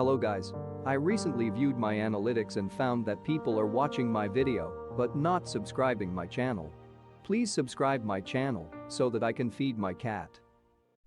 Hello guys. I recently viewed my analytics and found that people are watching my video, but not subscribing my channel. Please subscribe my channel so that I can feed my cat.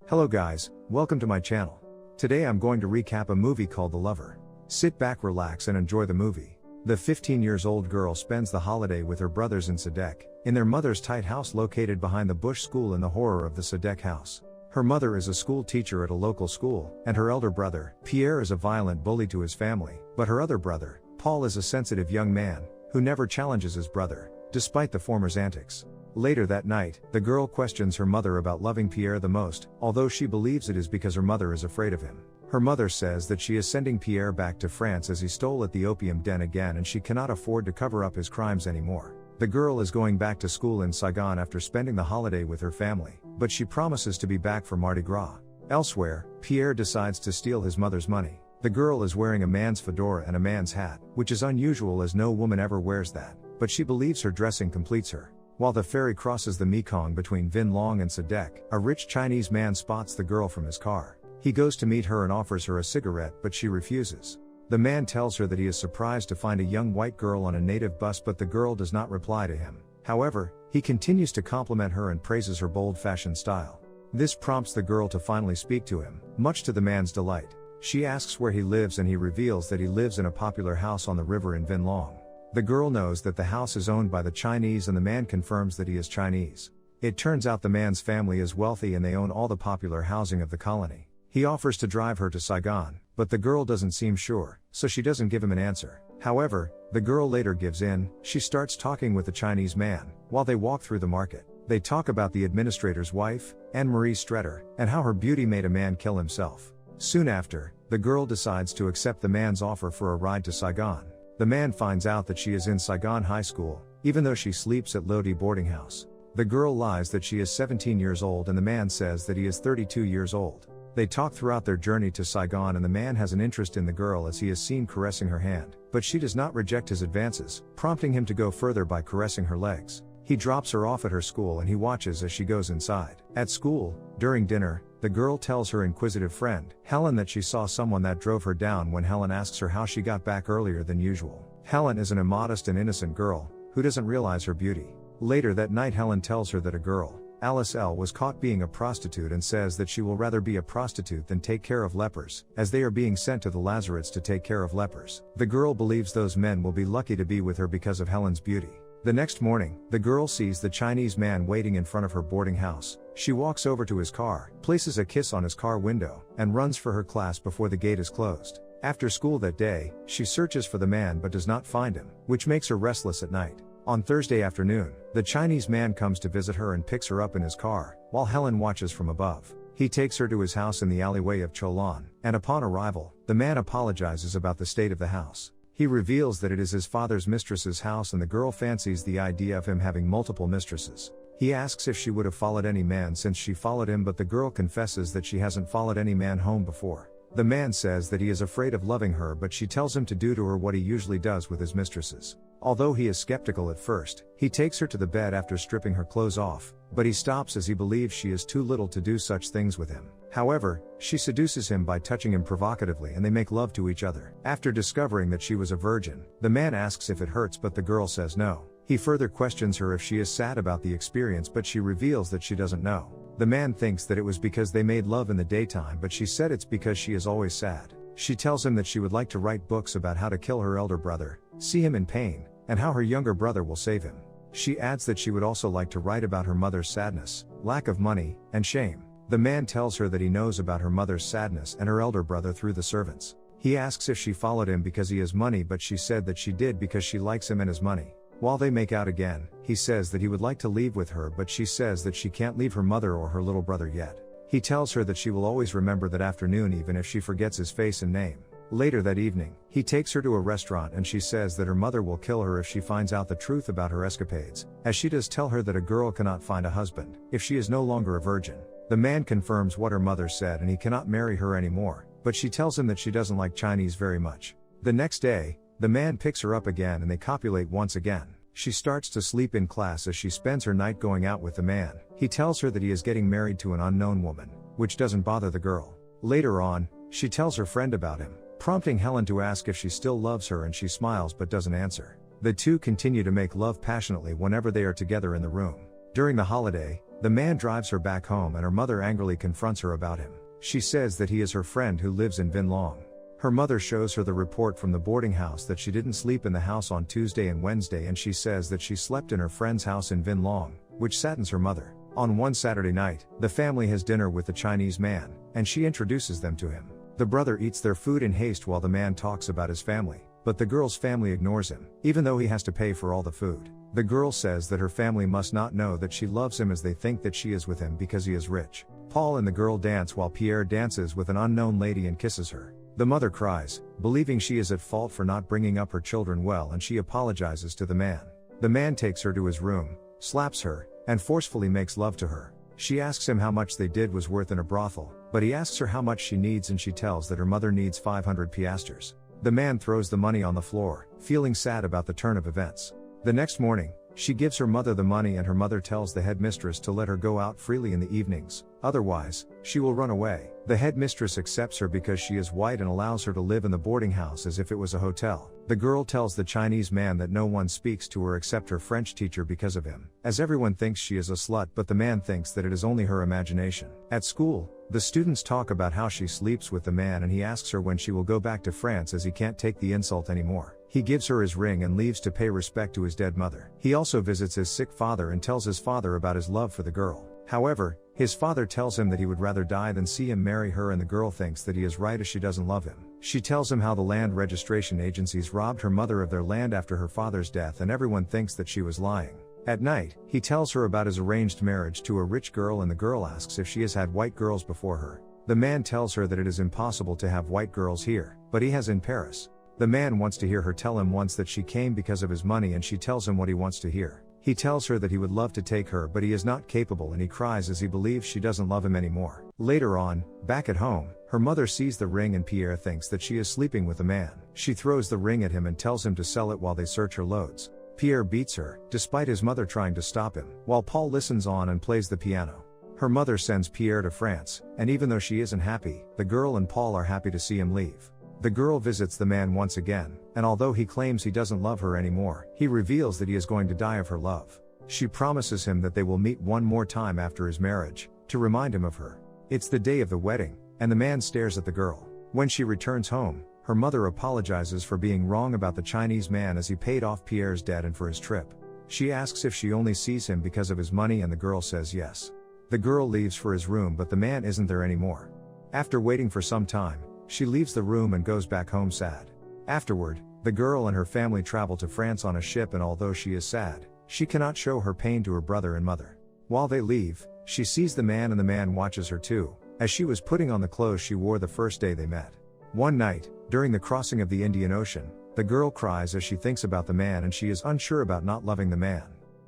Hello guys, welcome to my channel. Today I'm going to recap a movie called The Lover. Sit back, relax and enjoy the movie. The 15-year-old girl spends the holiday with her brothers in Saigon, in their mother's tight house located behind the Bush School in the horror of the Saigon house. Her mother is a school teacher at a local school, and her elder brother, Pierre, is a violent bully to his family, but her other brother, Paul, is a sensitive young man, who never challenges his brother, despite the former's antics. Later that night, the girl questions her mother about loving Pierre the most, although she believes it is because her mother is afraid of him. Her mother says that she is sending Pierre back to France as he stole at the opium den again and she cannot afford to cover up his crimes anymore. The girl is going back to school in Saigon after spending the holiday with her family, but she promises to be back for Mardi Gras. Elsewhere, Pierre decides to steal his mother's money. The girl is wearing a man's fedora and a man's hat, which is unusual as no woman ever wears that, but she believes her dressing completes her. While the ferry crosses the Mekong between Vinh Long and Saigon, a rich Chinese man spots the girl from his car. He goes to meet her and offers her a cigarette, but she refuses. The man tells her that he is surprised to find a young white girl on a native bus, but the girl does not reply to him. However, he continues to compliment her and praises her bold fashion style. This prompts the girl to finally speak to him, much to the man's delight. She asks where he lives and he reveals that he lives in a popular house on the river in Vinh Long. The girl knows that the house is owned by the Chinese and the man confirms that he is Chinese. It turns out the man's family is wealthy and they own all the popular housing of the colony. He offers to drive her to Saigon, but the girl doesn't seem sure, so she doesn't give him an answer. However, the girl later gives in. She starts talking with the Chinese man, while they walk through the market. They talk about the administrator's wife, Anne-Marie Streeter, and how her beauty made a man kill himself. Soon after, the girl decides to accept the man's offer for a ride to Saigon. The man finds out that she is in Saigon High School, even though she sleeps at Lodi boarding house. The girl lies that she is 17 years old and the man says that he is 32 years old. They talk throughout their journey to Saigon and the man has an interest in the girl as he is seen caressing her hand, but she does not reject his advances, prompting him to go further by caressing her legs. He drops her off at her school and he watches as she goes inside. At school, during dinner, the girl tells her inquisitive friend, Helen, that she saw someone that drove her down when Helen asks her how she got back earlier than usual. Helen is an immodest and innocent girl, who doesn't realize her beauty. Later that night Helen tells her that a girl, Alice L., was caught being a prostitute and says that she will rather be a prostitute than take care of lepers, as they are being sent to the lazarets to take care of lepers. The girl believes those men will be lucky to be with her because of Helen's beauty. The next morning, the girl sees the Chinese man waiting in front of her boarding house. She walks over to his car, places a kiss on his car window, and runs for her class before the gate is closed. After school that day, she searches for the man but does not find him, which makes her restless at night. On Thursday afternoon, the Chinese man comes to visit her and picks her up in his car, while Helen watches from above. He takes her to his house in the alleyway of Cholan, and upon arrival, the man apologizes about the state of the house. He reveals that it is his father's mistress's house and the girl fancies the idea of him having multiple mistresses. He asks if she would have followed any man since she followed him, but the girl confesses that she hasn't followed any man home before. The man says that he is afraid of loving her, but she tells him to do to her what he usually does with his mistresses. Although he is skeptical at first, he takes her to the bed after stripping her clothes off, but he stops as he believes she is too little to do such things with him. However, she seduces him by touching him provocatively and they make love to each other. After discovering that she was a virgin, the man asks if it hurts, but the girl says no. He further questions her if she is sad about the experience, but she reveals that she doesn't know. The man thinks that it was because they made love in the daytime, but she said it's because she is always sad. She tells him that she would like to write books about how to kill her elder brother, see him in pain, and how her younger brother will save him. She adds that she would also like to write about her mother's sadness, lack of money, and shame. The man tells her that he knows about her mother's sadness and her elder brother through the servants. He asks if she followed him because he has money, but she said that she did because she likes him and his money. While they make out again, he says that he would like to leave with her, but she says that she can't leave her mother or her little brother yet. He tells her that she will always remember that afternoon even if she forgets his face and name. Later that evening, he takes her to a restaurant and she says that her mother will kill her if she finds out the truth about her escapades, as she does tell her that a girl cannot find a husband if she is no longer a virgin. The man confirms what her mother said and he cannot marry her anymore, but she tells him that she doesn't like Chinese very much. The next day, the man picks her up again and they copulate once again. She starts to sleep in class as she spends her night going out with the man. He tells her that he is getting married to an unknown woman, which doesn't bother the girl. Later on, she tells her friend about him, prompting Helen to ask if she still loves her, and she smiles but doesn't answer. The two continue to make love passionately whenever they are together in the room. During the holiday, the man drives her back home and her mother angrily confronts her about him. She says that he is her friend who lives in Vinh Long. Her mother shows her the report from the boarding house that she didn't sleep in the house on Tuesday and Wednesday, and she says that she slept in her friend's house in Vinh Long, which saddens her mother. On one Saturday night, the family has dinner with the Chinese man, and she introduces them to him. The brother eats their food in haste while the man talks about his family, but the girl's family ignores him, even though he has to pay for all the food. The girl says that her family must not know that she loves him, as they think that she is with him because he is rich. Paul and the girl dance while Pierre dances with an unknown lady and kisses her. The mother cries, believing she is at fault for not bringing up her children well, and she apologizes to the man. The man takes her to his room, slaps her, and forcefully makes love to her. She asks him how much they did was worth in a brothel, but he asks her how much she needs, and she tells that her mother needs 500 piastres. The man throws the money on the floor, feeling sad about the turn of events. The next morning, she gives her mother the money, and her mother tells the headmistress to let her go out freely in the evenings, otherwise, she will run away. The headmistress accepts her because she is white and allows her to live in the boarding house as if it was a hotel. The girl tells the Chinese man that no one speaks to her except her French teacher because of him, as everyone thinks she is a slut, but the man thinks that it is only her imagination. At school, the students talk about how she sleeps with the man, and he asks her when she will go back to France as he can't take the insult anymore. He gives her his ring and leaves to pay respect to his dead mother. He also visits his sick father and tells his father about his love for the girl. However, his father tells him that he would rather die than see him marry her, and the girl thinks that he is right as she doesn't love him. She tells him how the land registration agencies robbed her mother of their land after her father's death, and everyone thinks that she was lying. At night, he tells her about his arranged marriage to a rich girl, and the girl asks if she has had white girls before her. The man tells her that it is impossible to have white girls here, but he has in Paris. The man wants to hear her tell him once that she came because of his money, and she tells him what he wants to hear. He tells her that he would love to take her, but he is not capable, and he cries as he believes she doesn't love him anymore. Later on, back at home, her mother sees the ring, and Pierre thinks that she is sleeping with the man. She throws the ring at him and tells him to sell it while they search her loads. Pierre beats her, despite his mother trying to stop him, while Paul listens on and plays the piano. Her mother sends Pierre to France, and even though she isn't happy, the girl and Paul are happy to see him leave. The girl visits the man once again, and although he claims he doesn't love her anymore, he reveals that he is going to die of her love. She promises him that they will meet one more time after his marriage, to remind him of her. It's the day of the wedding, and the man stares at the girl. When she returns home, her mother apologizes for being wrong about the Chinese man as he paid off Pierre's debt and for his trip. She asks if she only sees him because of his money, and the girl says yes. The girl leaves for his room, but the man isn't there anymore. After waiting for some time, she leaves the room and goes back home sad. Afterward, the girl and her family travel to France on a ship, and although she is sad, she cannot show her pain to her brother and mother. While they leave, she sees the man, and the man watches her too, as she was putting on the clothes she wore the first day they met. One night, during the crossing of the Indian Ocean, the girl cries as she thinks about the man, and she is unsure about not loving the man.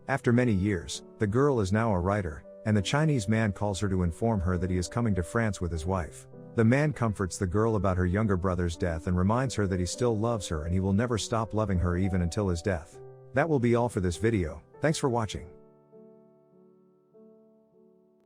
After many years, the girl is now a writer, and the Chinese man calls her to inform her that he is coming to France with his wife. The man comforts the girl about her younger brother's death and reminds her that he still loves her and he will never stop loving her even until his death. That will be all for this video. Thanks for watching.